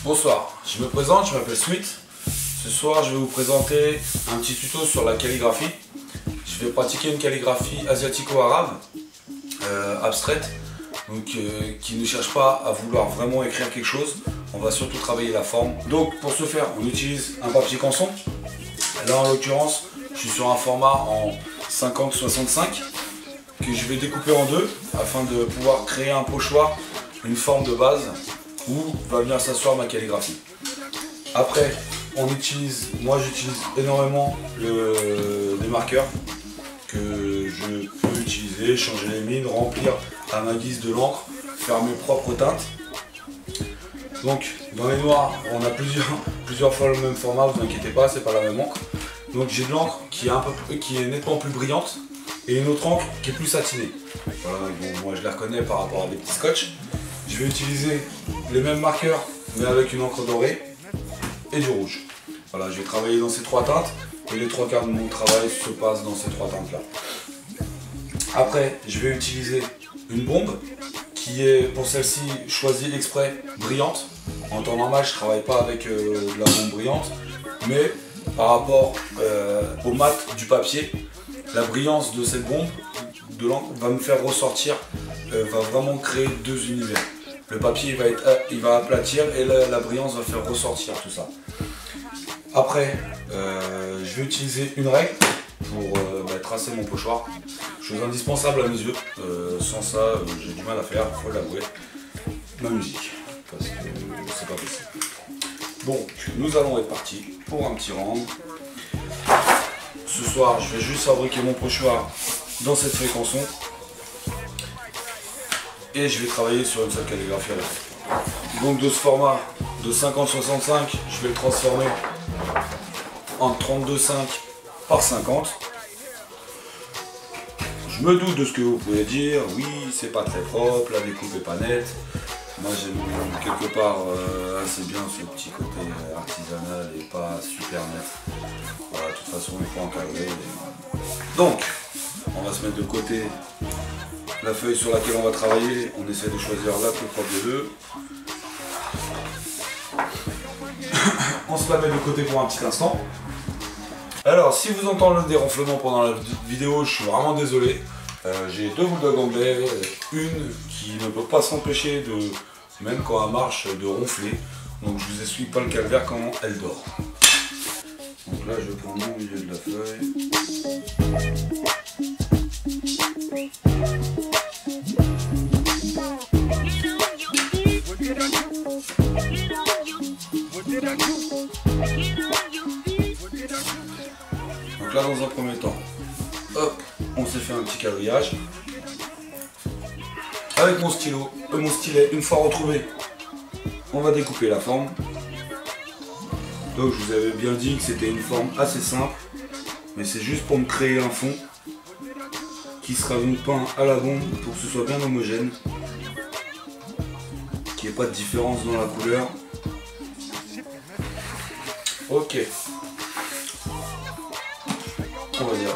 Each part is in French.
Bonsoir, je me présente, je m'appelle Sweet. Ce soir, je vais vous présenter un petit tuto sur la calligraphie. Je vais pratiquer une calligraphie asiatico-arabe, abstraite, donc qui ne cherche pas à vouloir vraiment écrire quelque chose. On va surtout travailler la forme. Donc pour ce faire, on utilise un papier canson. Là en l'occurrence, je suis sur un format en 50-65 que je vais découper en deux afin de pouvoir créer un pochoir, une forme de base où va venir s'asseoir ma calligraphie. Après, moi j'utilise énormément des marqueurs que je peux utiliser, changer les mines, remplir à ma guise de l'encre, faire mes propres teintes. Donc dans les noirs, on a plusieurs fois le même format, vous inquiétez pas, c'est pas la même encre. Donc j'ai de l'encre qui est nettement plus brillante et une autre encre qui est plus satinée. Voilà, bon, moi je la reconnais par rapport à des petits scotch. Je vais utiliser les mêmes marqueurs mais avec une encre dorée et du rouge. Voilà, je vais travailler dans ces trois teintes et les trois quarts de mon travail se passent dans ces trois teintes là. Après, je vais utiliser une bombe qui est pour celle-ci choisie exprès brillante. En temps normal, je ne travaille pas avec de la bombe brillante, mais par rapport au mat du papier, la brillance de cette bombe de l'encre va me faire ressortir, va vraiment créer deux univers. Le papier il va aplatir et la brillance va faire ressortir tout ça. Après, je vais utiliser une règle pour tracer mon pochoir. Chose indispensable à mes yeux. Sans ça, j'ai du mal à faire, il faut l'avouer. Ma musique, parce que c'est pas possible. Donc, nous allons être partis pour un petit round. Ce soir, je vais juste fabriquer mon pochoir dans cette feuille canson. Et je vais travailler sur une seule calligraphie à la fois. Donc de ce format de 50-65, je vais le transformer en 32,5 par 50. Je me doute de ce que vous pouvez dire, oui c'est pas très propre, la découpe est pas nette. Moi j'aime quelque part assez bien ce petit côté artisanal et pas super net. Voilà, de toute façon il faut encadrer. Donc on va se mettre de côté la feuille sur laquelle on va travailler, on essaie de choisir la plus propre des deux. On se la met de côté pour un petit instant. Alors, si vous entendez le déronflement pendant la vidéo, je suis vraiment désolé. J'ai deux bulldogs anglais, une qui ne peut pas s'empêcher de, même quand elle marche, de ronfler. Donc je vous explique pas le calvaire quand elle dort. Donc là, je prends mon milieu de la feuille. Donc là dans un premier temps, hop, on s'est fait un petit quadrillage. Avec mon stylo, mon stylet, une fois retrouvé, on va découper la forme. Donc je vous avais bien dit que c'était une forme assez simple, mais c'est juste pour me créer un fond qui sera donc peint à la bombe pour que ce soit bien homogène, qu'il n'y ait pas de différence dans la couleur. Ok. On va dire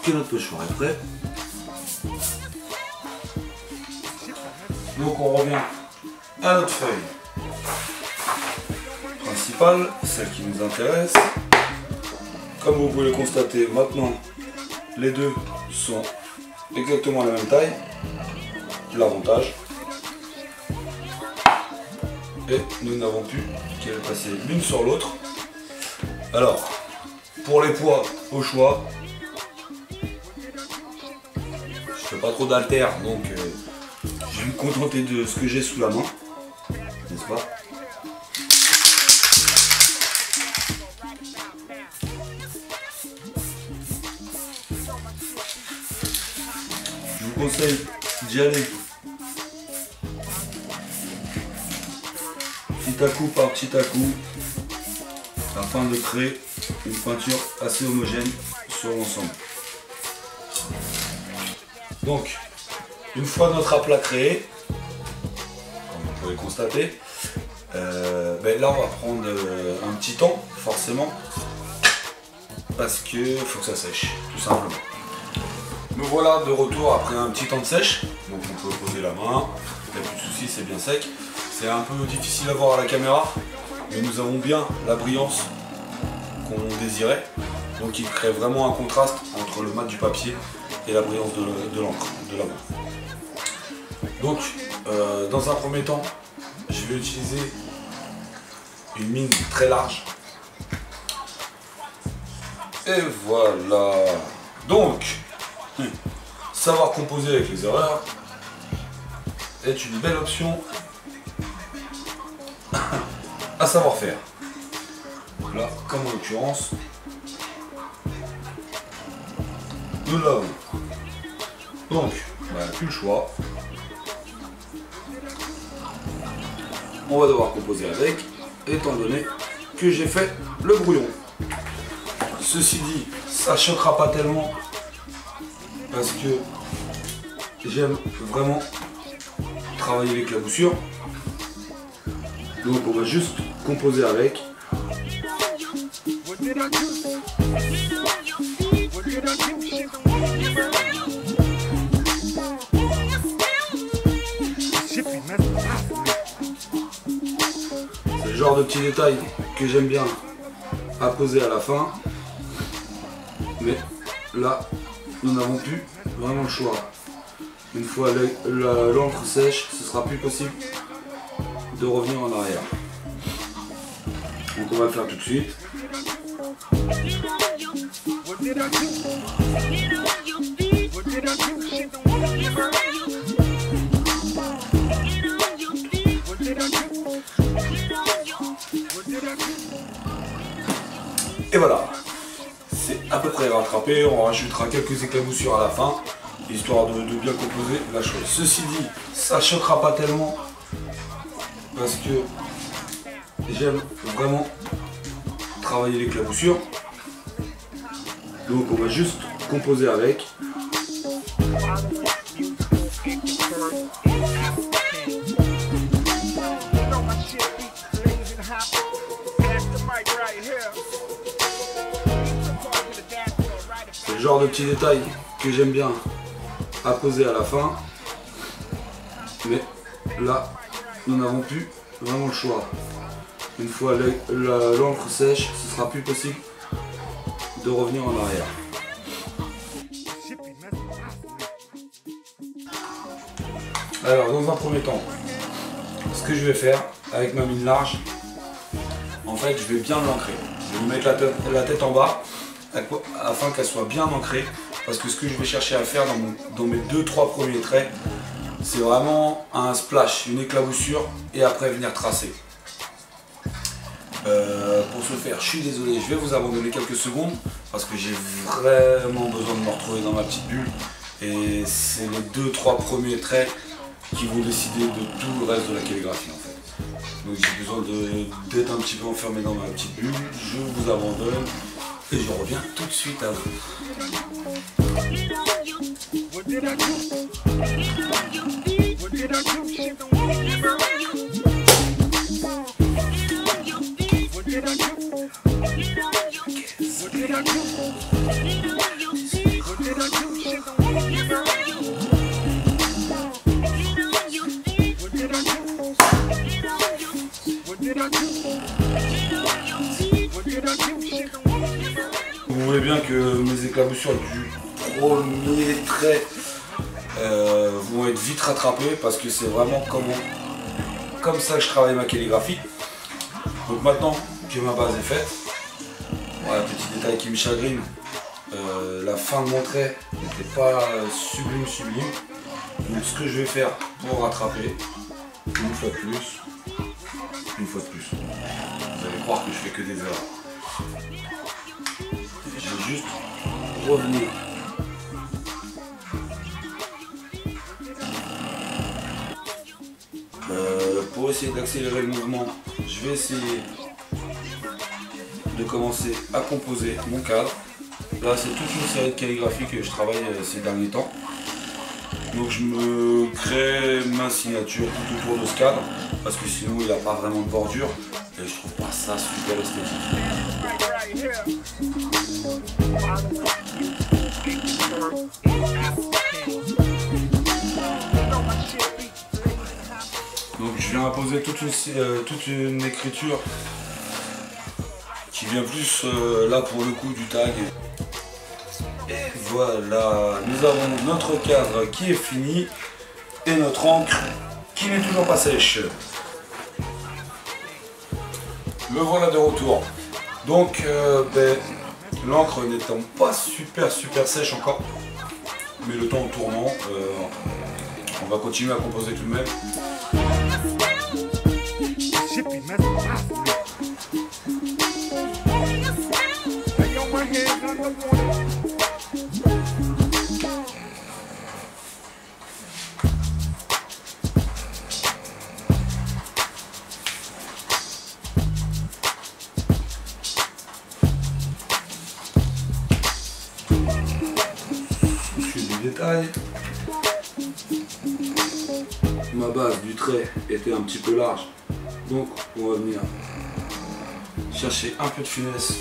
que notre pochoir est prêt. Donc on revient à notre feuille principale, celle qui nous intéresse. Comme vous pouvez le constater, maintenant les deux sont exactement à la même taille. L'avantage. Et nous n'avons plus qu'à les passer l'une sur l'autre. Alors, pour les poids, au choix. Je fais pas trop d'haltères, donc je vais me contenter de ce que j'ai sous la main, n'est-ce pas? Je vous conseille d'y aller petit à coup par petit à coup, afin de créer une peinture assez homogène sur l'ensemble. Donc, une fois notre aplat créé, comme vous pouvez le constater, là on va prendre un petit temps, forcément, parce qu'il faut que ça sèche, tout simplement. Me voilà de retour après un petit temps de sèche, donc on peut poser la main, il n'y a plus de soucis, c'est bien sec. C'est un peu difficile à voir à la caméra, mais nous avons bien la brillance qu'on désirait. Donc il crée vraiment un contraste entre le mat du papier et la brillance de l'encre, de la main. Donc dans un premier temps, je vais utiliser une mine très large. Et voilà. Donc, savoir composer avec les erreurs est une belle option à savoir faire. Là, comme en l'occurrence, nous l'avons. Donc, plus le choix. On va devoir composer avec, étant donné que j'ai fait le brouillon. Ceci dit, ça choquera pas tellement parce que j'aime vraiment travailler l'éclaboussure. Donc on va juste composer avec. C'est le genre de petits détails que j'aime bien à poser à la fin. Mais là, nous n'avons plus vraiment le choix. Une fois l'encre sèche, ce sera plus possible de revenir en arrière. Donc on va le faire tout de suite. Et voilà, c'est à peu près rattrapé. On rajoutera quelques éclaboussures à la fin, histoire de bien composer la chose. Ceci dit, ça choquera pas tellement parce que j'aime vraiment travailler l'éclaboussure. Donc on va juste composer avec. C'est le genre de petits détails que j'aime bien à poser à la fin. Mais là, nous n'avons plus vraiment le choix. Une fois l'encre sèche, ce sera plus possible de revenir en arrière. Alors dans un premier temps, ce que je vais faire avec ma mine large, en fait je vais bien l'ancrer. Je vais lui mettre la tête en bas afin qu'elle soit bien ancrée, parce que ce que je vais chercher à faire dans mes 2-3 premiers traits, c'est vraiment un splash, une éclaboussure, et après venir tracer. Pour ce faire, je suis désolé, je vais vous abandonner quelques secondes parce que j'ai vraiment besoin de me retrouver dans ma petite bulle, et c'est les 2-3 premiers traits qui vont décider de tout le reste de la calligraphie en fait. Donc j'ai besoin d'être un petit peu enfermé dans ma petite bulle. Je vous abandonne et je reviens tout de suite à vous. Vous voyez bien que mes éclaboussures du premier trait vont être vite rattrapées parce que c'est vraiment comme ça que je travaille ma calligraphie. Donc maintenant que ma base est faite, voilà, petit détail qui me chagrine, la fin de mon trait n'était pas sublime. Donc ce que je vais faire pour rattraper, une fois de plus, vous allez croire que je fais que des erreurs. Je vais juste revenir. Pour essayer d'accélérer le mouvement, je vais essayer de commencer à composer mon cadre. Là c'est toute une série de calligraphies que je travaille ces derniers temps. Donc je me crée ma signature tout autour de ce cadre, parce que sinon il n'a pas vraiment de bordure et je trouve pas ça super esthétique. Donc je vais imposer toute une écriture qui vient plus là pour le coup du tag. Et voilà, nous avons notre cadre qui est fini et notre encre qui n'est toujours pas sèche. Le voilà de retour. Donc l'encre n'étant pas super sèche encore, mais le temps en tournant, on va continuer à composer tout de même. Détail. Ma base du trait était un petit peu large, donc on va venir chercher un peu de finesse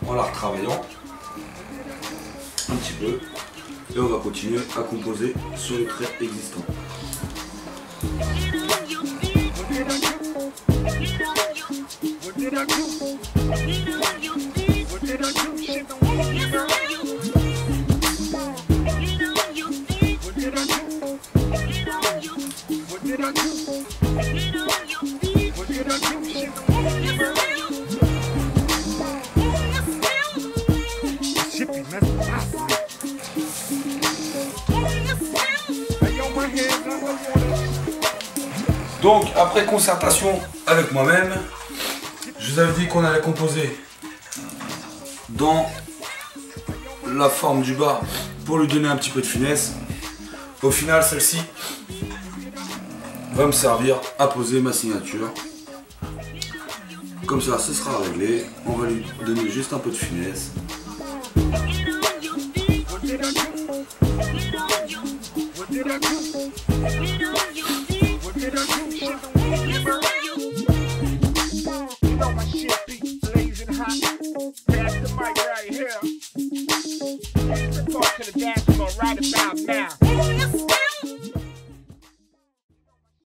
en la retravaillant un petit peu et on va continuer à composer sur les traits existants. Donc après concertation avec moi-même, je vous avais dit qu'on allait composer dans la forme du bas pour lui donner un petit peu de finesse. Au final, celle-ci va me servir à poser ma signature. Comme ça, ce sera réglé. On va lui donner juste un peu de finesse.